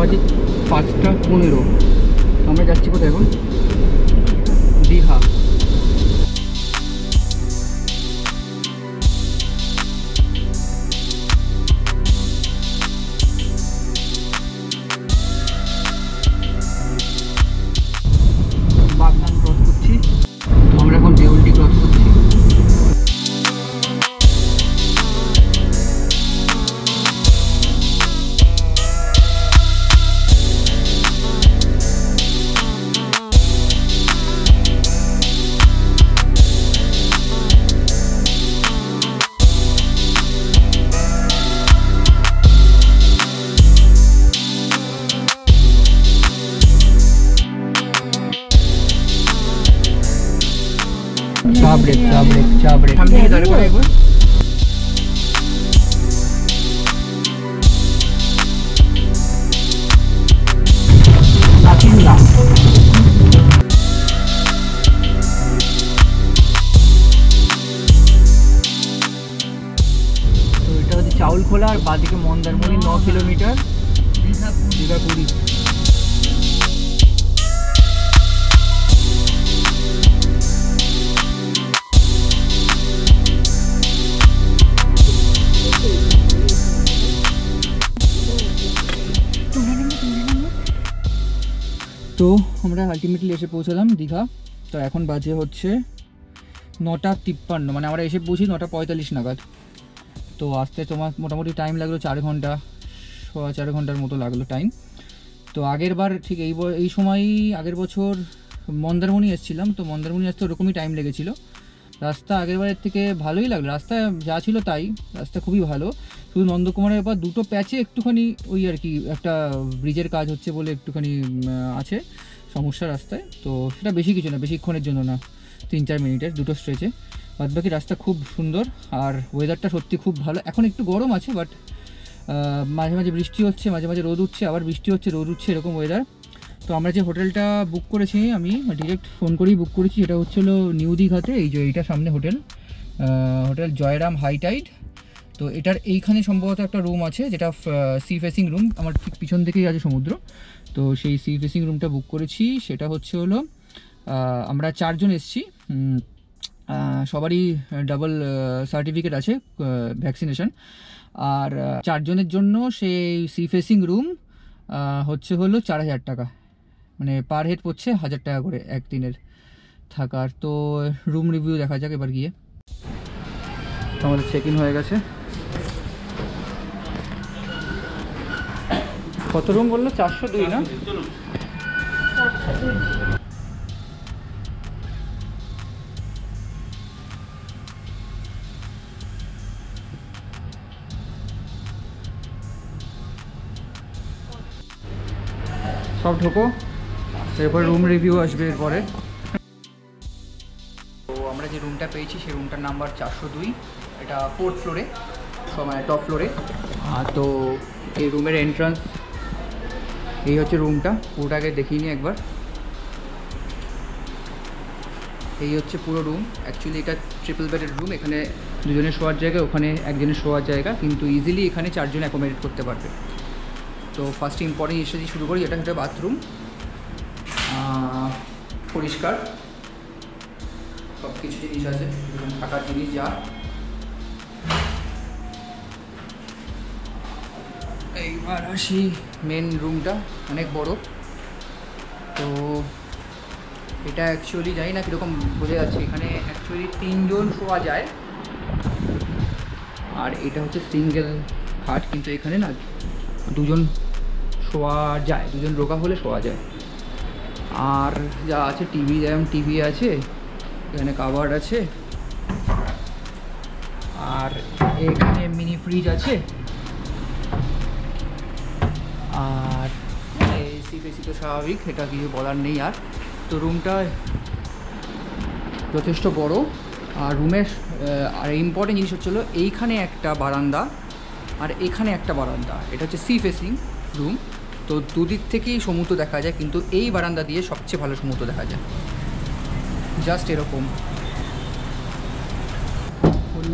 বাজে 5:15। আমরা যাচ্ছি কোথায় এখন? দীঘা। বাগনান ক্রস করছি, আমরা এখন দেউলটি ক্রস করছি। চাবড়ে সামনে দাঁড়িয়ে পড়ে একবার। তো এটা হচ্ছে চাউল খোলা, আর বাদিকে মন্দারমণি 9 কিলোমিটার, দীঘা পুরী। তো আমরা আলটিমেটলি এসে পৌঁছালাম দীঘা। তো এখন বাজে হচ্ছে 9:53, মানে আমরা এসে পৌঁছি 9:45 নাগাদ। তো আসতে তোমার মোটামুটি টাইম লাগলো 4 ঘন্টা, 4.25 ঘন্টার মতো লাগলো টাইম। তো আগের বার ঠিক এই সময়ই আগের বছর মন্দারমণি এসেছিলাম, তো মন্দারমণি আসতে ওরকমই টাইম লেগেছিলো। রাস্তা আগের বারের থেকে ভালোই লাগলো, রাস্তা যা ছিল তাই, রাস্তা খুবই ভালো। শুধু নন্দকুমারের পর দুটো প্যাচে একটুখানি ওই আর কি একটা ব্রিজের কাজ হচ্ছে বলে একটুখানি আছে সমস্যা রাস্তায়। তো সেটা বেশি কিছু না, বেশিক্ষণের জন্য না, 3-4 মিনিটের দুটো স্ট্রেচে। বাদবাকি রাস্তা খুব সুন্দর, আর ওয়েদারটা সত্যি খুব ভালো। এখন একটু গরম আছে, বাট মাঝে মাঝে বৃষ্টি হচ্ছে, মাঝে মাঝে রোদ উঠছে, আবার বৃষ্টি হচ্ছে, রোদ উঠছে, এরকম ওয়েদার। তো আমরা যে হোটেলটা বুক করেছি, আমি ডিরেক্ট ফোন করেই বুক করেছি, এটা হচ্ছিলো নিউ দীঘাতে, এই যে এইটা সামনে হোটেল জয়রাম হাই টাইড। তো এটার এইখানে সম্ভবত একটা রুম আছে, যেটা সি ফেসিং রুম, আমার ঠিক পিছন দিকেই আছে সমুদ্র। তো সেই সি ফেসিং রুমটা বুক করেছি। সেটা হলো আমরা 4 জন এসেছি, সবারই ডাবল সার্টিফিকেট আছে ভ্যাকসিনেশন। আর 4 জনের জন্য সেই সি ফেসিং রুম হলো 4,000 টাকা, মানে পার হেড পড়ছে 1,000 টাকা করে একদিনের থাকার। তো রুম রিভিউ দেখা যাক এবার গিয়ে। তো আমাদের চেক ইন হয়ে গেছে। কত রুম বললো? 402 না? সব ঢোকো, এরপর রুম রিভিউ আসবে এরপরে। তো আমরা যে রুমটা পেয়েছি সেই রুমটার নাম্বার 402, এটা 4th ফ্লোরে, মানে টপ ফ্লোরে। তো এই রুমের এন্ট্রান্স, এই হচ্ছে রুমটা, পুরোটাকে দেখিয়ে নিই একবার। এই হচ্ছে পুরো রুম। অ্যাকচুয়ালি এটা ট্রিপল বেডের রুম, এখানে 2 জনের শোয়ার জায়গা, ওখানে 1 জনের শোয়ার জায়গা, কিন্তু ইজিলি এখানে 4 জন অ্যাকোমোডেট করতে পারবে। তো ফার্স্ট ইম্পর্টেন্ট জিনিসটা দিয়ে শুরু করি, এটা হচ্ছে বাথরুম, পরিষ্কার সব কিছু জিনিস আছে, থাকার জিনিস যা। এইবার আসি মেন রুমটা, অনেক বড়। তো এটা অ্যাকচুয়ালি জানি না কীরকম বোঝা যাচ্ছে, এখানে অ্যাকচুয়ালি 3 জন শোয়া যায়, আর এটা হচ্ছে সিঙ্গেল খাট, কিন্তু এখানে না 2 জন শোয়া যায়, 2 জন রোগা হলে শোয়া যায়। আর যা আছে টিভি, যেমন টিভি আছে, এখানে কাভার্ড আছে, আর এখানে মিনি ফ্রিজ আছে, আর এসি ফেসি তো স্বাভাবিক, এটা কিছু বলার নেই আর। তো রুমটা যথেষ্ট বড়। আর রুমের আর ইম্পর্টেন্ট জিনিস হচ্ছিলো এইখানে একটা বারান্দা, আর এখানে একটা বারান্দা, এটা হচ্ছে সি ফেসিং রুম। তো দুদিক থেকেই সমুদ্র দেখা যায়, কিন্তু এই বারান্দা দিয়ে সবচেয়ে ভালো সমুদ্র দেখা যায়, জাস্ট এরকম।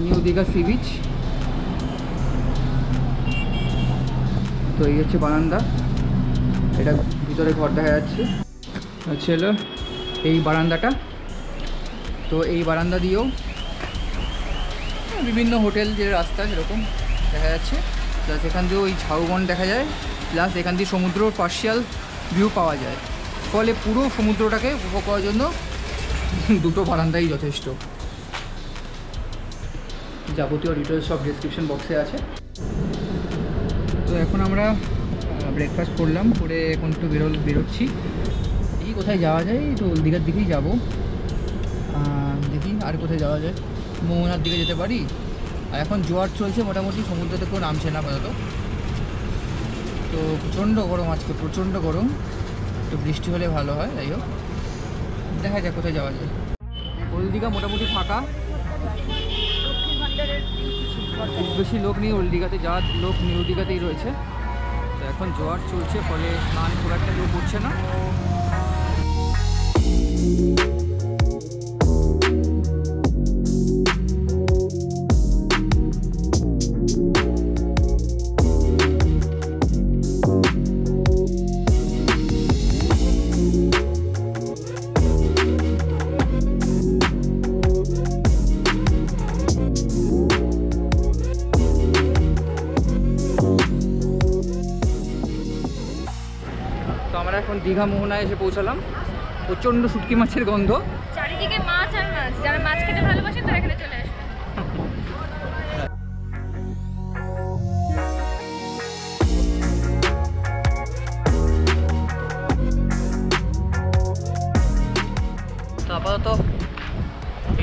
New Digha sea beach. তো এই হচ্ছে বারান্দা, এটা ভিতরে ঘর দেখা যাচ্ছে, হচ্ছে হলো এই বারান্দাটা। তো এই বারান্দা দিয়েও বিভিন্ন হোটেল যে রাস্তা সেরকম দেখা যাচ্ছে, প্লাস এখান দিয়েও ওই ঝাউবন দেখা যায়, প্লাস এখান দিয়ে সমুদ্রর পার্শিয়াল ভিউ পাওয়া যায়। ফলে পুরো সমুদ্রটাকে উপভোগ করার জন্য দুটো বারান্দাই যথেষ্ট। যাবতীয় ডিটেলস সব ডেসক্রিপশন বক্সে আছে। তো এখন আমরা ব্রেকফাস্ট করলাম, করে এখন একটু বেরোচ্ছি। দেখি কোথায় যাওয়া যায়, তো দীঘার দিকেই যাব। দেখি আর কোথায় যাওয়া যায়, মোহনার দিকে যেতে পারি। আর এখন জোয়ার চলছে, মোটামুটি সমুদ্রতে কেউ নামছে না আপাতত। তো প্রচণ্ড গরম আজকে, প্রচণ্ড গরম। তো বৃষ্টি হলে ভালো হয়, যাই হোক দেখা যাক কোথায় যাওয়া যায়। ওল্ড দীঘা মোটামুটি ফাঁকা, খুব বেশি লোক নেই ওল্ড দীঘাতে, যা লোক নিউ দীঘাতেই রয়েছে। তো এখন জোয়ার চলছে, ফলে স্নান খুব একটা কেউ করছে না। এখন দীঘা মোহনায় এসে পৌঁছালাম। প্রচণ্ড শুটকি মাছের গন্ধ, চারিদিকে মাছ আর মাছ। যারা মাছ খেতে ভালোবাসে তারা এখানে চলে আসবে। তো আপাতত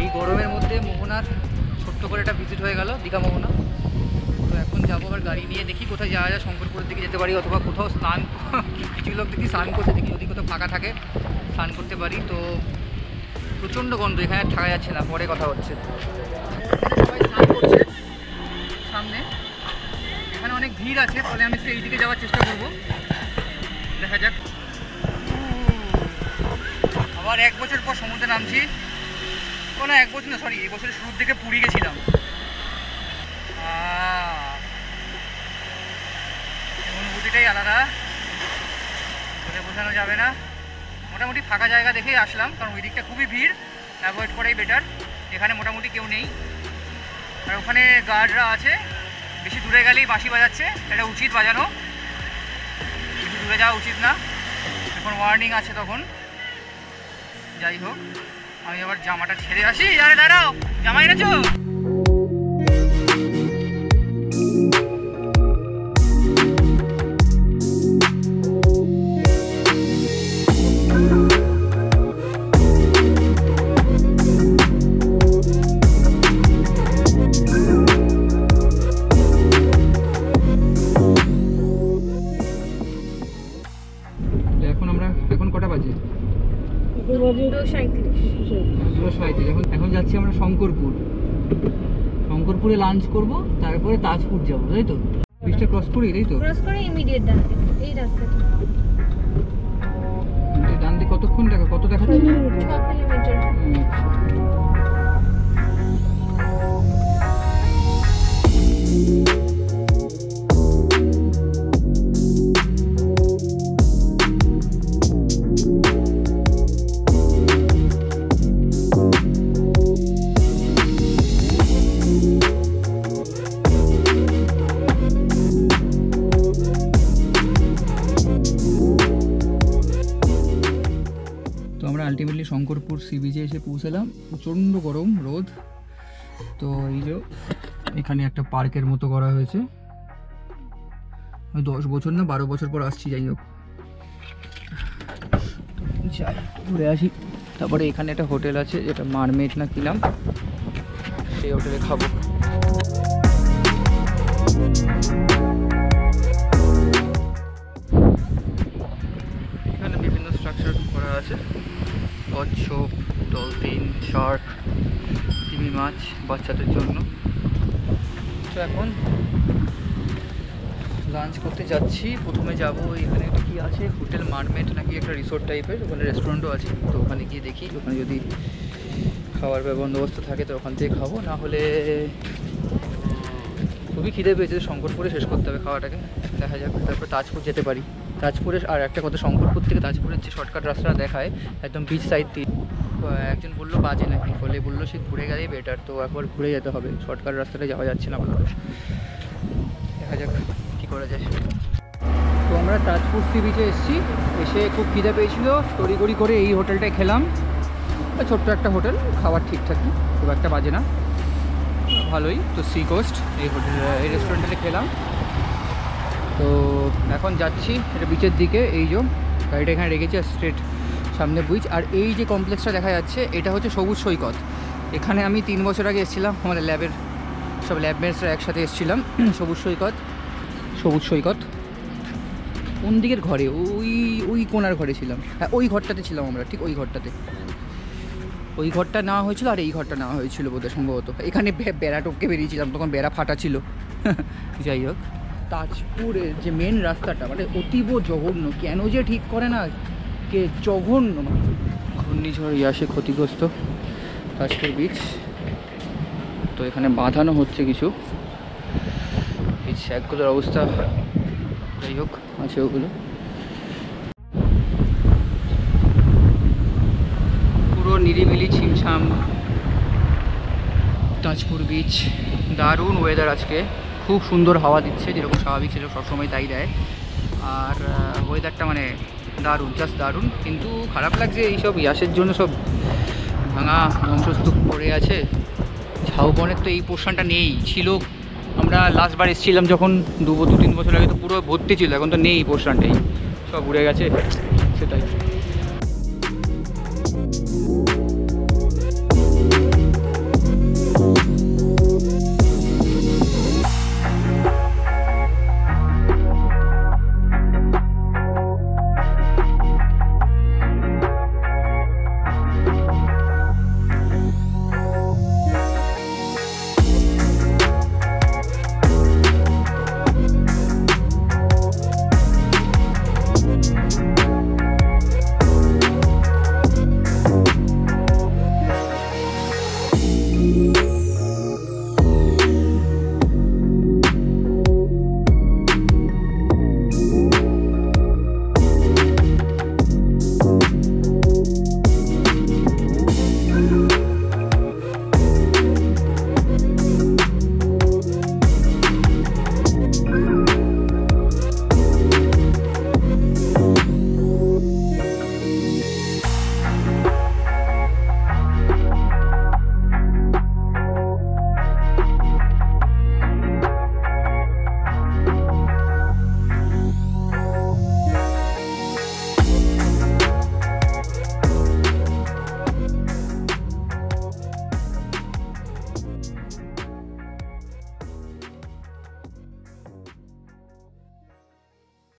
এই গরমের মধ্যে মোহনার ছোট্ট করে একটা ভিজিট হয়ে গেল, দীঘা মোহনা। তো এখন যাবো আবার গাড়ি নিয়ে, দেখি কোথায় যাওয়া যায়। শঙ্করপুরের দিকে যেতে পারি, অথবা কোথাও স্নান, কিছু লোক দেখি স্নান করতে, দেখি যদি কোথাও ফাঁকা থাকে স্নান করতে পারি। তো প্রচণ্ড গন্ধ, এখানে থাকা যাচ্ছে না, পরে কথা হচ্ছে। সবাই স্নান করছে সামনে, এখানে অনেক ভিড় আছে, ফলে আমি একটু এই দিকে যাওয়ার চেষ্টা করব, দেখা যাক। আবার 1 বছর পর সমুদ্রে নামছি। না 1 বছর না, সরি, এই বছরের শুরুর দিকে পুরী গেছিলাম। অনুভূতিটাই আলাদা, বলে বোঝানো যাবে না। মোটামুটি ফাঁকা জায়গা দেখেই আসলাম, কারণ ওই দিকটা খুবই ভিড়, অ্যাভয়েড করাই বেটার। এখানে মোটামুটি কেউ নেই, আর ওখানে গার্ডরা আছে। বেশি দূরে গেলেই বাঁশি বাজাচ্ছে, এটা উচিত বাজানো, বেশি দূরে যাওয়া উচিত না, এখন ওয়ার্নিং আছে তখন। যাই হোক, আমি আবার জামাটা ছেড়ে আসি। আরে দাঁড়াও, জামা এনেছো? এখন কটা বাজে? 2:37। এখন যাচ্ছি আমরা শঙ্করপুরে লাঞ্চ করব, তারপরে তাজপুর যাবো, তাই তো? ব্রিজটা ক্রস করি, তাই তো? ক্রস করে ইমিডিয়েট ডান দিকে এই রাস্তাটা। ডান দিকে কতক্ষণ কত দেখাচ্ছে? 6 কিলোমিটার। আলটিমেটলি শঙ্করপুর সি বিচে এসে পৌঁছালাম। প্রচণ্ড গরম, রোদ। তো এই যে এখানে একটা পার্কের মতো করা হয়েছে, 10 বছর না 12 বছর পর আসছি। যাই হোক, যাই ঘুরে আসি। তারপরে এখানে একটা হোটেল আছে, যেটা মারমেড না কি নাম, সেই হোটেলে খাবো। এখানে বিভিন্ন স্ট্রাকচার করা আছে, কচ্ছপ, ডলফিন, শার্ক, তিমি মাছ বাচ্চাদের জন্য। তো এখন লাঞ্চ করতে যাচ্ছি। প্রথমে যাবো এখানে একটা কি আছে, হোটেল মারমেড নাকি একটা রিসোর্ট টাইপের, ওখানে রেস্টুরেন্টও আছে। তো ওখানে গিয়ে দেখি, ওখানে যদি খাওয়ার বন্দোবস্ত থাকে তো ওখান থেকে খাবো, না হলে খুবই খিদে পেয়েছে, শঙ্করপুরে শেষ করতে হবে খাওয়াটাকে। দেখা যাক, তারপর তাজপুর যেতে পারি। তাজপুরের আর একটা কথা, শঙ্করপুর থেকে তাজপুরের যে শর্টকাট রাস্তাটা দেখায় একদম বিচ সাইড দিয়ে, একজন বললো বাজে নাকি, ফলে বললো সে ঘুরে গেলেই বেটার। তো একবার ঘুরে যেতে হবে, শর্টকাট রাস্তাটা যাওয়া যাচ্ছে না বললো। দেখা যাক কী করা যায়। তো আমরা তাজপুর সি বিচে এসেছি, এসে খুব খিদে পেয়েছিল, তড়িঘড়ি করে এই হোটেলটায় খেলাম। ছোট্ট একটা হোটেল, খাবার ঠিকঠাকই, খুব একটা বাজে না, ভালোই। তো সি কোস্ট এই হোটেল, এই রেস্টুরেন্টে খেলাম। তো এখন যাচ্ছি এটা বিচের দিকে। এই যে গাড়িটা এখানে রেখেছি, স্ট্রেট সামনে বিচ। আর এই যে কমপ্লেক্সটা দেখা যাচ্ছে এটা হচ্ছে সবুজ সৈকত। এখানে আমি 3 বছর আগে এসেছিলাম, আমাদের ল্যাবের সব ল্যাবমেটসরা একসাথে এসেছিলাম। সবুজ সৈকত, সবুজ সৈকত কোন দিকের ঘরে, ওই কোনার ঘরে ছিলাম। হ্যাঁ, ওই ঘরটাতে ছিলাম আমরা, ঠিক ওই ঘরটাতে। ওই ঘরটা নেওয়া হয়েছিল আর এই ঘরটা নেওয়া হয়েছিল বোধহয়, সম্ভবত। এখানে বেড়া টপকে বেরিয়েছিলাম, তখন বেড়া ফাটা ছিল। যাই হোক, তাজপুরের যে মেন রাস্তাটা মানে অতীব জঘন্য, কেন যে ঠিক করে না কে, জঘন্য। ঘূর্ণিঝড় ইয়াসে ক্ষতিগ্রস্ত তাজপুর বিচ। তো এখানে বাঁধানো হচ্ছে কিছু, বিচ একগুলোর অবস্থা যাই হোক আছে ওগুলো। পুরো নিরিবিলি ছিমছাম তাজপুর বিচ। দারুণ ওয়েদার আজকে, খুব সুন্দর হাওয়া দিচ্ছে, যেরকম স্বাভাবিক ছিল সবসময় তাই দেয়। আর ওয়েদারটা মানে দারুণ, জাস্ট দারুণ। কিন্তু খারাপ লাগছে এইসব ইয়াসের জন্য, সব ভাঙা ধ্বংসস্তূপ পড়ে আছে। ঝাউবনের তো এই পোর্শনটা নেই, ছিল আমরা লাস্টবার এসেছিলাম যখন 2-3 বছর আগে, তো পুরো ভর্তি ছিল। এখন তো নেই এই পোর্শনটাই, সব উড়ে গেছে, সেটাই।